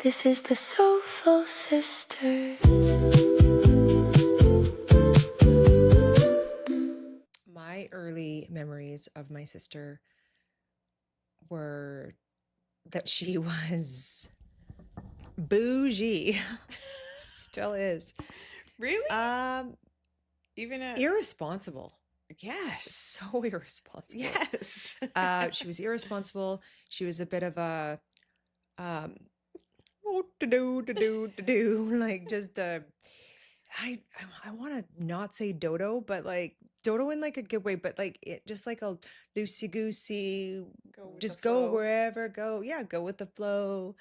This is the Soulful Sisters. My early memories of my sister were that she was bougie. Still is. Really? Even irresponsible. Yes. So irresponsible. Yes. She was irresponsible. She was a bit of a to do like just I want to not say dodo, but like dodo in like a good way, but like it just like a loosey goosey, just go wherever, go with the flow.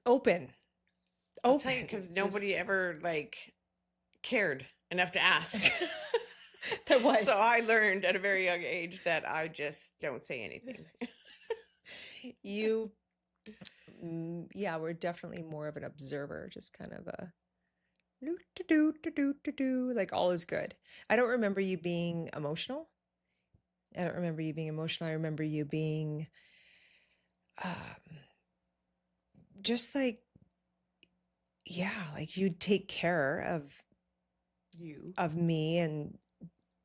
Open because nobody ever like cared enough to ask. That was. So I learned at a very young age that I just don't say anything. You yeah, we're definitely more of an observer, just kind of a do like all is good. I don't remember you being emotional. I remember you being just like, yeah, like you'd take care of me and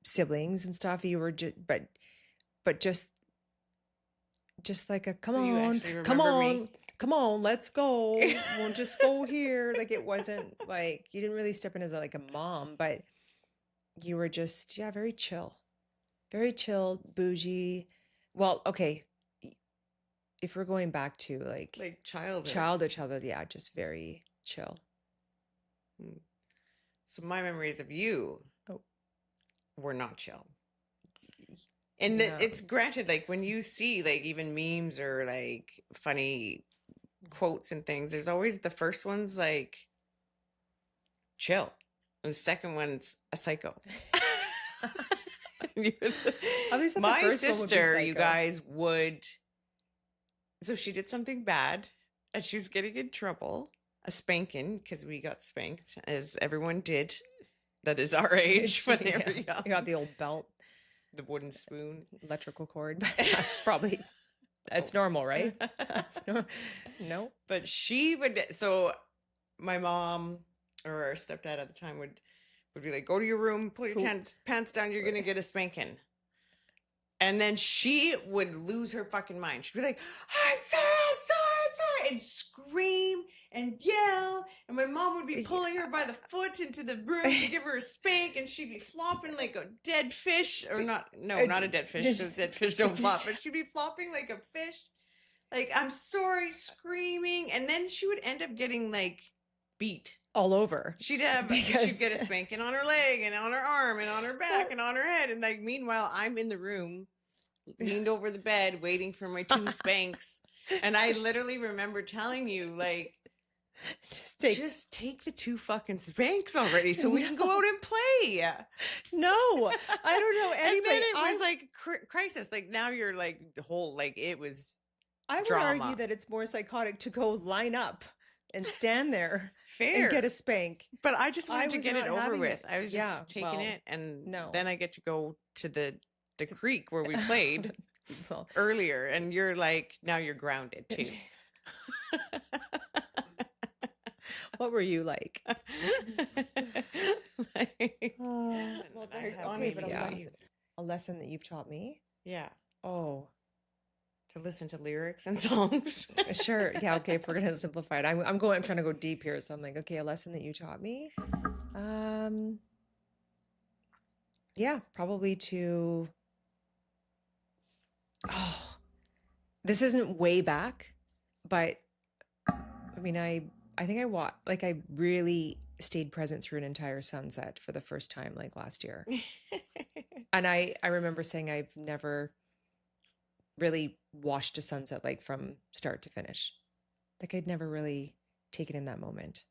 siblings and stuff. You were just but just like a come on, let's go. We'll just go here. Like it wasn't like you didn't really step in as like a mom, but you were just very chill, bougie. Well, okay, if we're going back to like childhood, yeah, just very chill. So my memories of you were not chill. And it's granted, like when you see like even memes or like funny quotes and things, there's always the first one's like chill and the second one's a psycho. My sister, you guys would, so she did something bad and she was getting in trouble, a spanking, because we got spanked, as everyone did that is our age when they were young. You got the old belt, the wooden spoon, electrical cord. That's normal, right? No, but she would. So my mom or our stepdad at the time would be like, "Go to your room, pull your pants down. You're gonna get a spanking." And then she would lose her fucking mind. She'd be like, "I'm sorry," and scream and yell. And my mom would be pulling her by the foot into the room to give her a spank, and she'd be flopping like a dead fish, or not a dead fish, because dead fish don't flop, but she'd be flopping like a fish. Like, "I'm sorry," screaming, and then she would end up getting like beat all over. She'd get a spanking on her leg and on her arm and on her back and on her head, and like meanwhile I'm in the room, leaned over the bed, waiting for my 2 spanks, and I literally remember telling you like, just take the 2 fucking spanks already, so we can go out and play. No, I don't know anybody. And then it was like crisis. Like now you're like the whole like it was. I would argue that it's more psychotic to go line up and stand there and get a spank. But I just wanted to get it over with. I was just taking it, and then I get to go to the creek where we played earlier, and you're like, now you're grounded too. What were you like? A lesson that you've taught me? Yeah. Oh. To listen to lyrics and songs. Sure. Yeah. Okay. If we're gonna simplify it, I'm trying to go deep here. So I'm like, okay, a lesson that you taught me. Yeah, probably to. Oh, this isn't way back, but I mean, I think I really stayed present through an entire sunset for the first time, like last year. And I remember saying I've never really watched a sunset like from start to finish. Like I'd never really taken in that moment.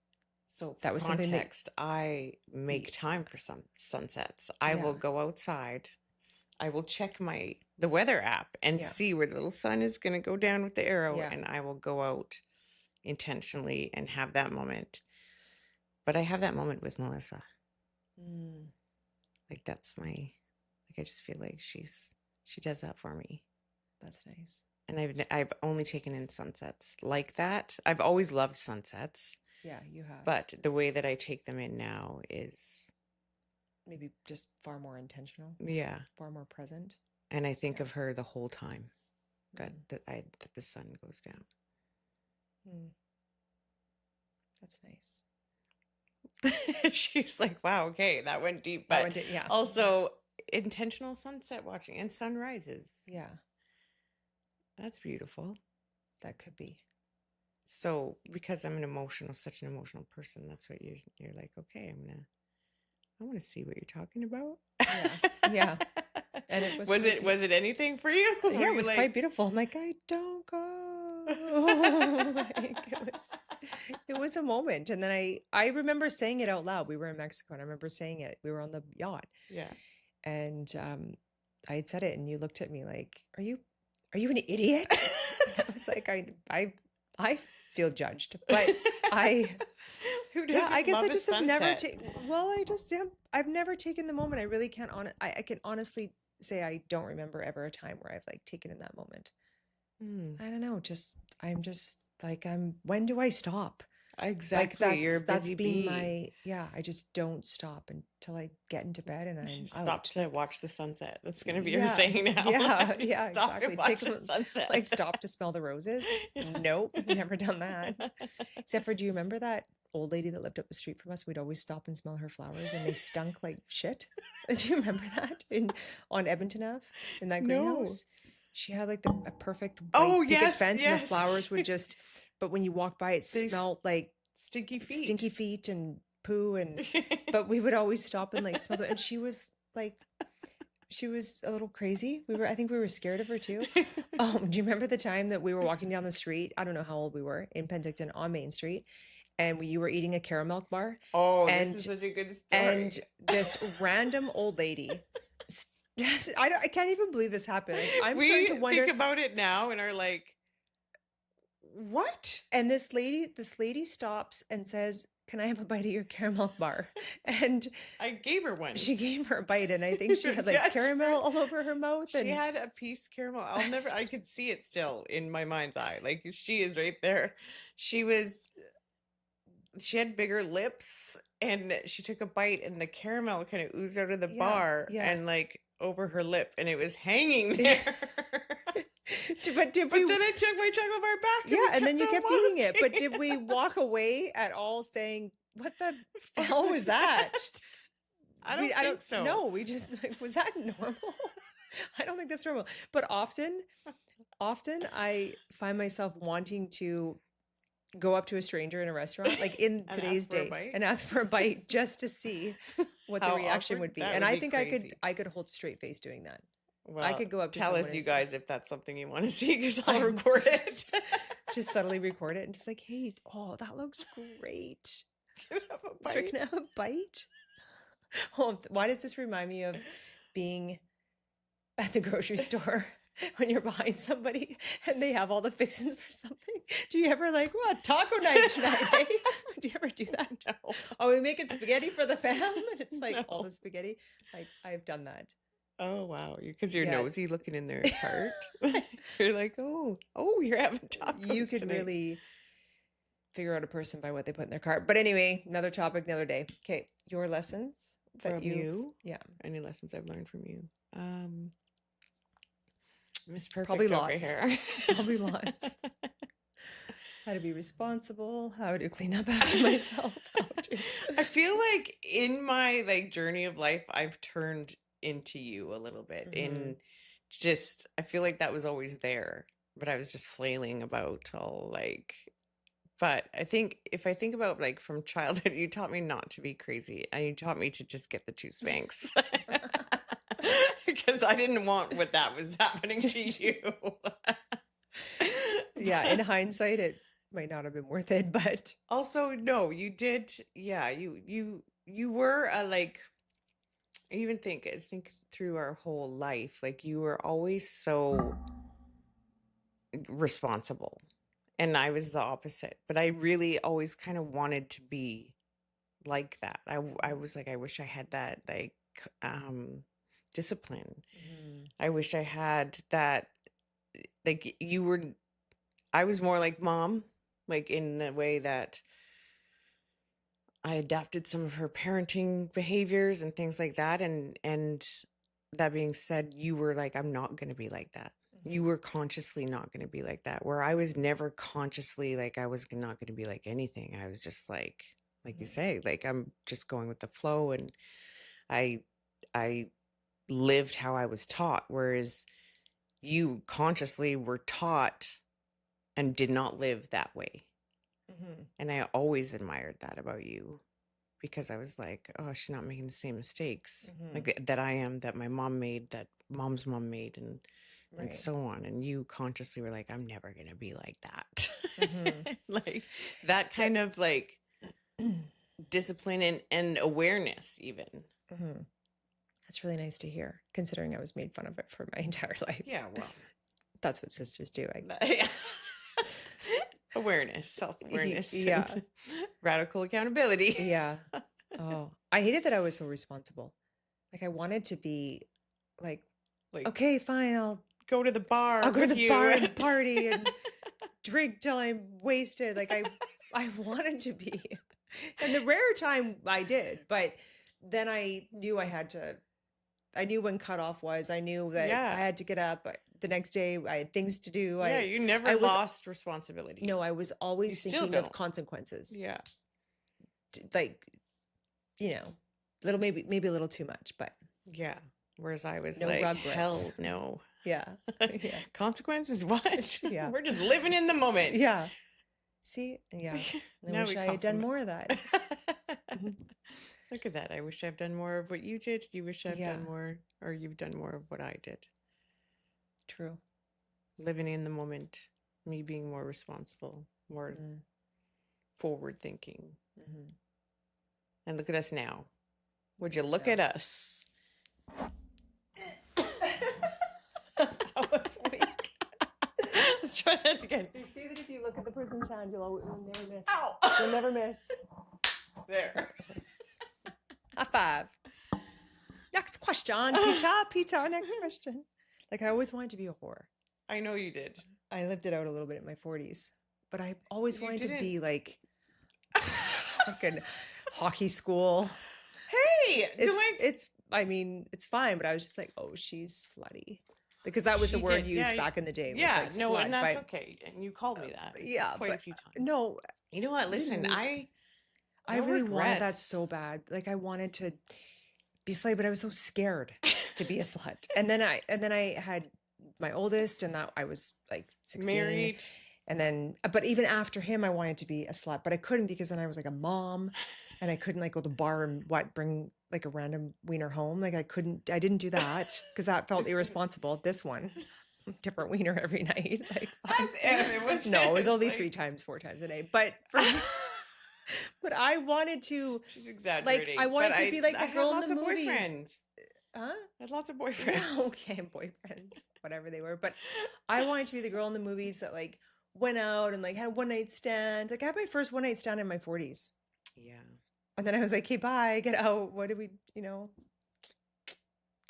So that was context. I make time for some sunsets. I will go outside. I will check the weather app and see where the little sun is going to go down with the arrow, and I will go out intentionally and have that moment. But I have that moment with Melissa. Like that's I just feel like she does that for me. That's nice. And I've only taken in sunsets like that. I've always loved sunsets, Yeah, you have. but the way that I take them in now is, Maybe just far more intentional, yeah. far more present. And I think Yeah. of her the whole time that Mm. that the sun goes down. Mm. That's nice. She's like, wow, okay, that went deep. That But went yeah. also intentional sunset watching and sunrises. Yeah, That's beautiful. that could be. So because I'm such an emotional person, that's what you're like, okay, I want to see what you're talking about. Yeah. And it was was it anything for you? Were Yeah, it you was like, quite beautiful. I'm like, I don't go. Like, it was a moment. And then I remember saying it out loud. We were in Mexico and I remember saying it. We were on the yacht. yeah. And I had said it and you looked at me like, are you an idiot? And I was like, I feel judged, but Who doesn't I guess love I a just have never sunset? I've never taken the moment. I really can't I can honestly say I don't remember ever a time where I've like taken in that moment. Hmm. I don't know, I'm just like when do I stop? Exactly. Like You're a that's busy been bee. I just don't stop until I get into bed and I'm Stop out. to watch the sunset. That's going to be Yeah, your saying now. yeah, yeah, Stop exactly. and watch the sunset. Like stop to smell the roses. Nope, never done that. Except for, do you remember that old lady that lived up the street from us? We'd always stop and smell her flowers, and they stunk like shit. Do you remember that on Edmonton Ave in that No. greenhouse? She had like a perfect white Oh, picket yes, fence, and the yes. flowers would just. But when you walk by, it They smelled like Stinky feet. stinky feet and poo, and but we would always stop and like smell it. And she was a little crazy. I think we were scared of her too. Do you remember the time that we were walking down the street? I don't know how old we were in Penticton on Main Street, and you were eating a caramel bar. Oh, and, this is such a good story. And this random old lady. Yes, I can't even believe this happened. I'm starting to wonder. Think about it now and are like, what? And this lady stops and says, "Can I have a bite of your caramel bar?" And I gave her one. she gave her a bite, and I think she had like caramel all over her mouth. She had a piece caramel. I could see it still in my mind's eye. Like she is right there. She had bigger lips and she took a bite and the caramel kind of oozed out of the bar and like over her lip and it was hanging there. But then I took my chocolate bar back. And then you kept eating it. But did we walk away at all saying, "What the hell was that?" I don't think so. No, we just like, was that normal? I don't think that's normal. But often I find myself wanting to go up to a stranger in a restaurant, like in today's day, and ask for a bite just to see what the reaction would be. And I think I could hold straight face doing that. Well, I could go up to tell someone us, and you say, guys, if that's something you want to see, because I'll record it. Just subtly record it and just like, "Hey, oh, that looks great. Can I have a bite?" Oh, why does this remind me of being at the grocery store when you're behind somebody and they have all the fixings for something? Do you ever like, "Well, taco night tonight, eh?" Do you ever do that? No. Oh, we making spaghetti for the fam? And it's like all the spaghetti. Like, I've done that. Oh, wow. Because you're nosy looking in their cart. You're like, oh, you're having tacos You could tonight. really figure out a person by what they put in their cart. But anyway, another topic, another day. Okay, your lessons from you? Yeah. Any lessons I've learned from you? Miss Perfect Probably over lots. here. Probably lots. How to be responsible, how to clean up after myself. I feel like in my journey of life, I've turned into you a little bit. In just, I feel like that was always there, but I was just flailing about all like. But I think if I think about from childhood, you taught me not to be crazy, and you taught me to just get the 2 spanks. Because I didn't want what that was happening to you. Yeah, in hindsight, it might not have been worth it, but also no, you did. Yeah, you were I think through our whole life, you were always so responsible, and I was the opposite. But I really always kind of wanted to be like that. I was like, I wish I had that discipline. I wish I had that like I was more like mom, like in the way that I adapted some of her parenting behaviors and things like that. And that being said, you were like, I'm not going to be like that. You were consciously not going to be like that, where I was never consciously like I was not going to be like anything. I was just like you say, like I'm just going with the flow, and I lived how I was taught, whereas you consciously were taught and did not live that way. And I always admired that about you, because I was like, oh, she's not making the same mistakes like that I am, that my mom made, that mom's mom made, and so on. And you consciously were like, I'm never going to be like that. Like that kind of like discipline and awareness even. That's really nice to hear, considering I was made fun of it for my entire life. Yeah, well, that's what sisters do. Yeah. Awareness, self-awareness, yeah, radical accountability. Yeah. Oh, I hated that I was so responsible. Like I wanted to be like okay, fine, I'll go to the bar. I'll go to the bar and party and drink till I'm wasted. Like I wanted to be. And the rare time I did, but then I knew I knew when cutoff was. I knew that I had to get up the next day. I had things to do. Yeah, you never lost responsibility. No, I was always thinking of consequences. Yeah. Like, little, maybe a little too much, but. Yeah. Whereas I was no like, regrets. hell no. Yeah. Consequences? What? Yeah. We're just living in the moment. Yeah. See? Yeah. I wish I had done more of that. Look at that. I wish I've done more of what you did. You wish I've done more, or you've done more of what I did. True. Living in the moment, me being more responsible, more forward thinking. And look at us now. Would you look at us? That was weak. Let's try that again. You see that if you look at the person's hand, you'll never miss. Ow! You'll never miss. There. High five. Next question. Pizza. Next question. Like I always wanted to be a whore. I know you did. I lived it out a little bit in my 40s, but I always wanted to be like fucking hockey school. Hey, it's fine, but I was just like, oh, she's slutty. Because that was the word used back in the day. Yeah, like no, slut, and that's okay. And you called me that. Quite a few times. No. You know what? Listen, I really wanted that so bad. Like I wanted to be a slut, but I was so scared to be a slut. And then I had my oldest, and that I was like 16. Married. And then, but even after him, I wanted to be a slut, but I couldn't because then I was like a mom, and I couldn't like go to the bar and bring like a random wiener home. Like I didn't do that because that felt irresponsible. This one, different wiener every night. Like it was only like 3 times, 4 times a day. But for me, but I wanted to. She's exaggerating. Like I wanted to be like the girl in the movies. Boyfriends. Huh? I had lots of boyfriends. Yeah, okay, boyfriends, whatever they were. But I wanted to be the girl in the movies that like went out and like had one night stands. Like I had my first one night stand in my 40s. Yeah. And then I was like, okay, bye, get out. What did we, get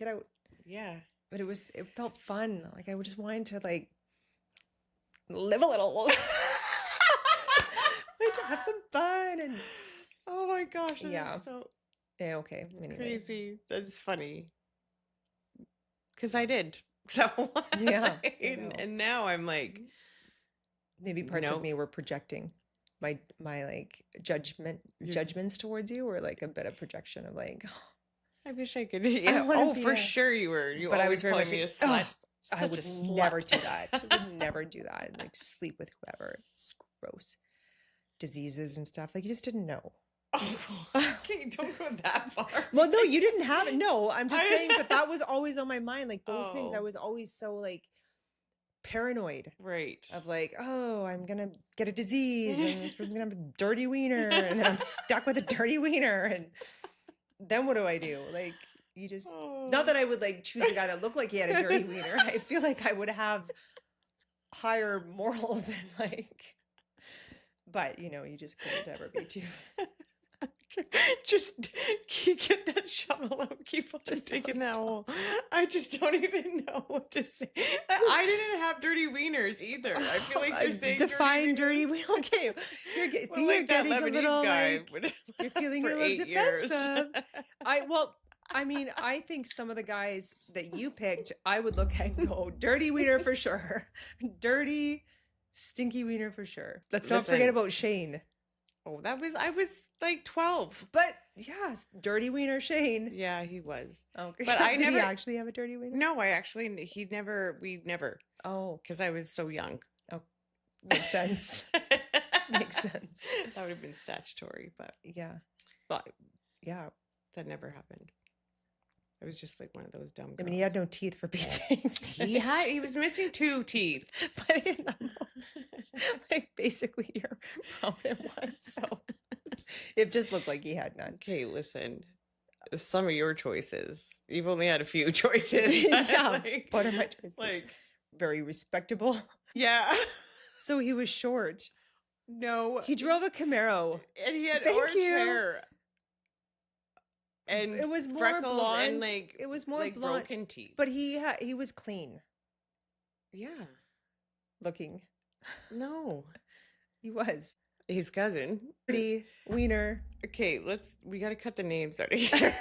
out. Yeah. But it felt fun. Like I just wanted to like live a little. Wanted to have some fun and. Oh my gosh. Yeah. So yeah. Okay. Anyway. Crazy. That's funny. Because I did. So yeah. and now I'm like. Maybe parts of me were projecting my like judgments towards you, or like a bit of projection of like. Oh, I wish I could. Yeah. For sure you were. But I was very much me a slut. I would never do that. I would never do that. And like sleep with whoever. It's gross. Diseases and stuff. Like you just didn't know. Oh, okay, don't go that far. Well, no, you didn't have it. No, I'm just saying, but that was always on my mind. Like those things, I was always so like paranoid. Right. Of like, oh, I'm going to get a disease and this person's going to have a dirty wiener and then I'm stuck with a dirty wiener. And then what do I do? Like, you just, not that I would like choose a guy that looked like he had a dirty wiener. I feel like I would have higher morals and like, but you just couldn't ever be too. Just get that shovel out. Keep on Just digging don't that hole. I just don't even know what to say. I didn't have dirty wieners either. I feel like you're saying define dirty dirty. wieners. Okay, you're Well, see, like you're that getting a Lebanese little guy like would- you're feeling for a little 8 years. defensive. I mean, I think some of the guys that you picked, I would look at and go, dirty wiener for sure, dirty, stinky wiener for sure. Let's not forget Listen. about Shane. Oh, I was like 12. But yes, dirty wiener Shane. Yeah, he was. Okay, But I did he never- actually have a dirty wiener? No, we never, Oh, because I was so young. makes sense. Makes sense. That would have been statutory, but Yeah, but yeah, that never happened. I was just like one of those dumb I mean, girls. he had no teeth for Pete's sakes. he was missing 2 teeth. But in the most, like basically your prominent one, so it just looked like he had none. Okay, listen. Some of your choices. You've only had a few choices. Yeah, like, what are my choices? like, Very respectable. yeah. So he was short. No. He drove a Camaro. And he had Thank orange you. hair. And It was more freckles blonde. and like It was more like blonde, broken teeth. but he was clean yeah. looking. No. He was His cousin. pretty wiener. Okay, we gotta cut the names out of here.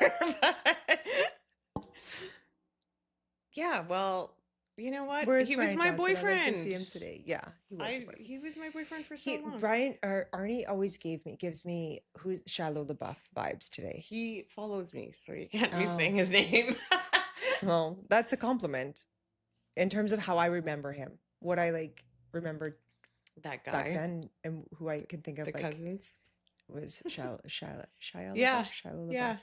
Yeah, well, you know what? Where's He was Brian my Johnson? I'd like to boyfriend. see him today. Yeah, he was. your boyfriend. He was my boyfriend for so long. Brian or Arnie always gives me who's Shiloh LaBeouf vibes today. He follows me, so you can't be Oh. saying his name. Well, that's a compliment in terms of how I remember him. What I like remembered That guy. back then and who I can think of The like cousins. was Shia Yeah, LaBeouf, Shia LaBeouf. yeah.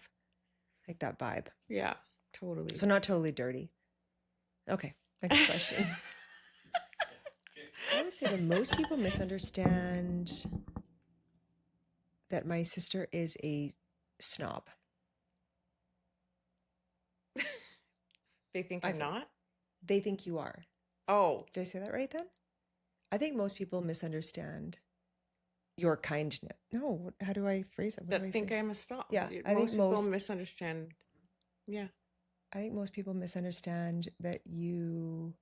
Like that vibe. Yeah, totally. So not totally dirty. Okay, next question. I would say that most people misunderstand that my sister is a snob. They think I I'm think- not? They think you are. Oh, Did I say that right then? I think most people misunderstand your kindness. No, how do I phrase it? What do that I think say? I'm a stop. Yeah, Most I think people most- misunderstand. Yeah, I think most people misunderstand that you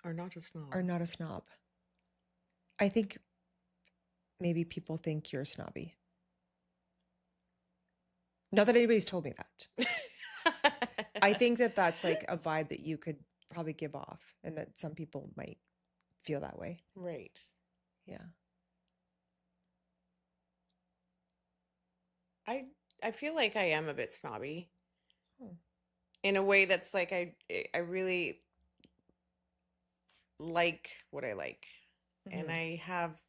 are not a snob. are not a snob. I think maybe people think you're snobby. Not that anybody's told me that. I think that that's like a vibe that you could probably give off and that some people might feel that way. right. Yeah. I feel like I am a bit snobby. Oh. In a way that's like I really like what I like. And Mhm. I have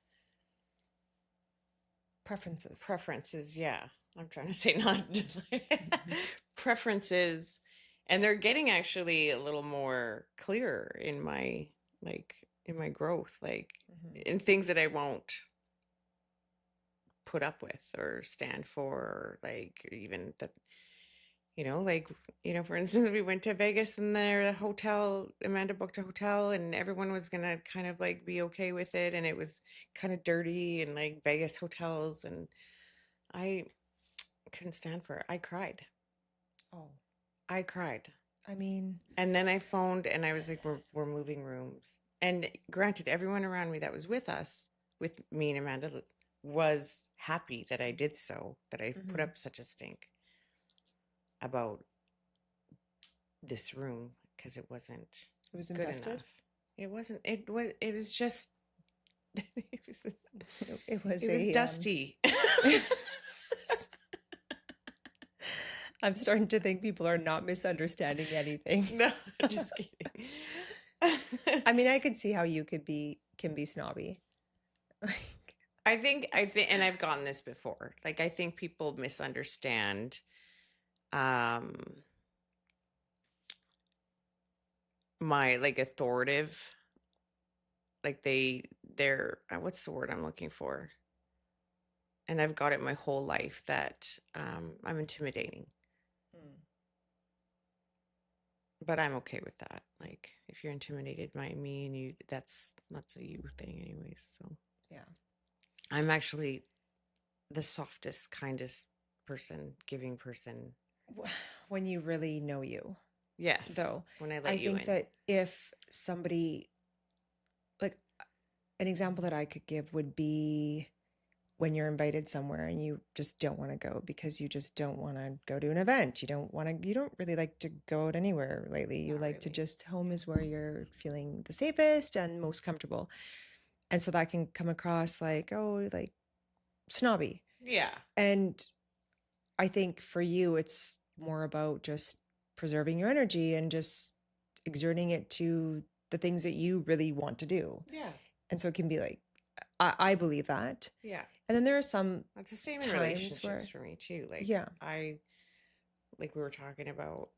Preferences. preferences. Yeah, I'm trying to say not preferences, and they're getting actually a little more clear in my growth, like Mhm. in things that I won't put up with or stand for, or like even that, like, for instance, we went to Vegas and the hotel, Amanda booked a hotel and everyone was gonna kind of like be okay with it, and it was kind of dirty and like Vegas hotels, and I couldn't stand for it. I cried. Oh, I cried. I mean, And then I phoned and I was like, we're moving rooms. And granted, everyone around me that was with us, with me and Amanda, was happy that I did so, that I put Mhm. up such a stink about this room because it wasn't it was good invested. enough. It wasn't. It was just. It was. It was It a was dusty. I'm starting to think people are not misunderstanding anything. No, just kidding. I mean, I could see how you can be snobby. Like, I think, and I've gotten this before. Like, I think people misunderstand, my like authoritative, like they're what's the word I'm looking for? And I've got it my whole life that I'm intimidating, but I'm okay with that. Like, if you're intimidated by me and you, that's a you thing, anyways. So yeah. I'm actually the softest, kindest person, giving person. When you really know you, Yes. though, When I let I you think in. that if somebody, like an example that I could give would be when you're invited somewhere and you just don't want to go because you just don't want to go to an event. You don't really like to go out anywhere lately. You Not like to really. just, home is where you're feeling the safest and most comfortable. And so that can come across like, oh, like snobby. Yeah. And I think for you, it's more about just preserving your energy and just exerting it to the things that you really want to do. Yeah. And so it can be like, I believe that. Yeah. And then there are some That's the same in times relationships where, for me too. Like yeah, like we were talking about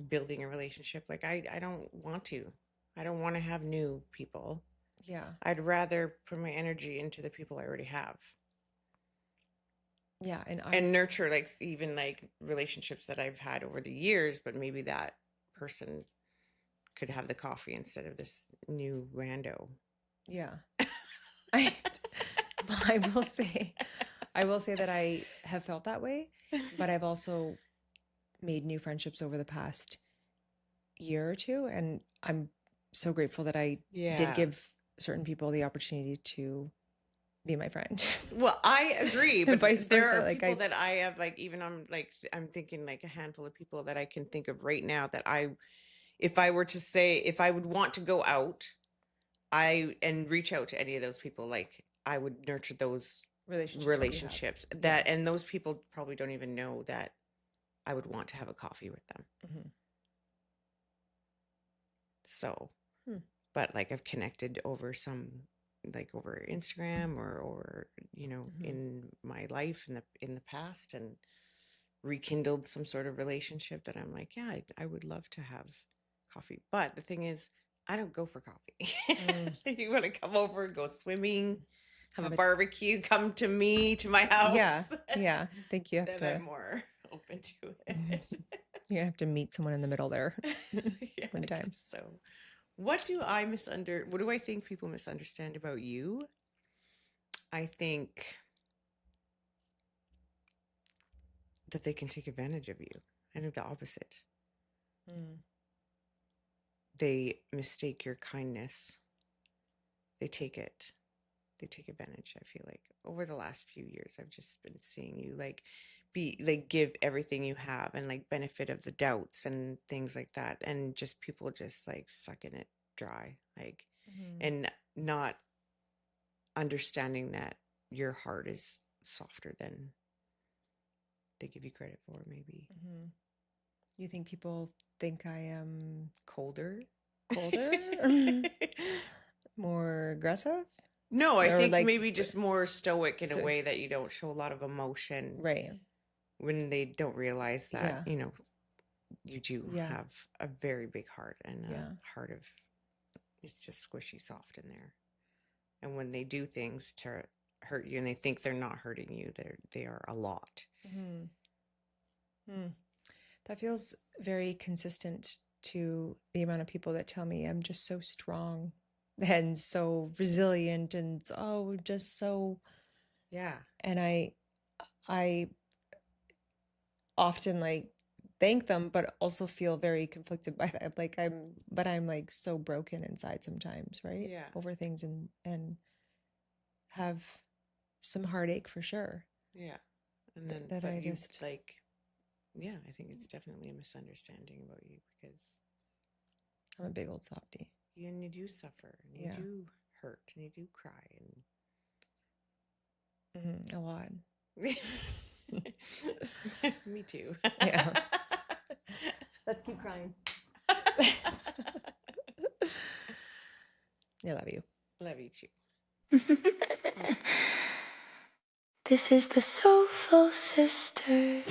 building a relationship. Like I don't want to. I don't want to have new people. yeah, I'd rather put my energy into the people I already have. yeah. And nurture like even like relationships that I've had over the years, but maybe that person could have the coffee instead of this new rando. yeah. I, well, I will say that I have felt that way, but I've also made new friendships over the past year or two, and I'm so grateful that I did give certain people the opportunity to be my friend. Well, I agree, And but vice there versa, are like, people that I have, like, even I'm thinking like a handful of people that I can think of right now that if I were to say, if I would want to go out, and reach out to any of those people, like I would nurture those relationships that, and those people probably don't even know that I would want to have a coffee with them. Mm-hmm. So, but like I've connected over like over Instagram or in my life in the past, and rekindled some sort of relationship that I'm like, yeah, I would love to have coffee. But the thing is, I don't go for coffee. You want to come over, go swimming, have a barbecue, come to my house. Yeah, yeah. I think you have then to. I'm more open to it. You're gonna have to meet someone in the middle there Yeah, one I time. guess so what do I think people misunderstand about you? I think that they can take advantage of you. I think the opposite. They mistake your kindness. They take advantage. I feel like over the last few years, I've just been seeing you give everything you have and like benefit of the doubts and things like that. And just people just like sucking it dry, like, and not understanding that your heart is softer than they give you credit for, maybe. You think people think I am colder, more aggressive? No, I Or think like, maybe just more stoic in a way that you don't show a lot of emotion, right? When they don't realize that, Yeah. You do have a very big heart and a heart of, it's just squishy soft in there. And when they do things to hurt you and they think they're not hurting you, they are a lot. That feels very consistent to the amount of people that tell me I'm just so strong and so resilient and just so, and I often like thank them, but also feel very conflicted by that. Like I'm like so broken inside sometimes, right? Over things and have some heartache for sure. Yeah. And then that but I you just like, yeah, I think it's definitely a misunderstanding about you because I'm a big old softie. And you do suffer and you do hurt and you do cry and a lot. Me too. Yeah. Let's keep crying. I love you. Love you too. This is the Soulful Sisters.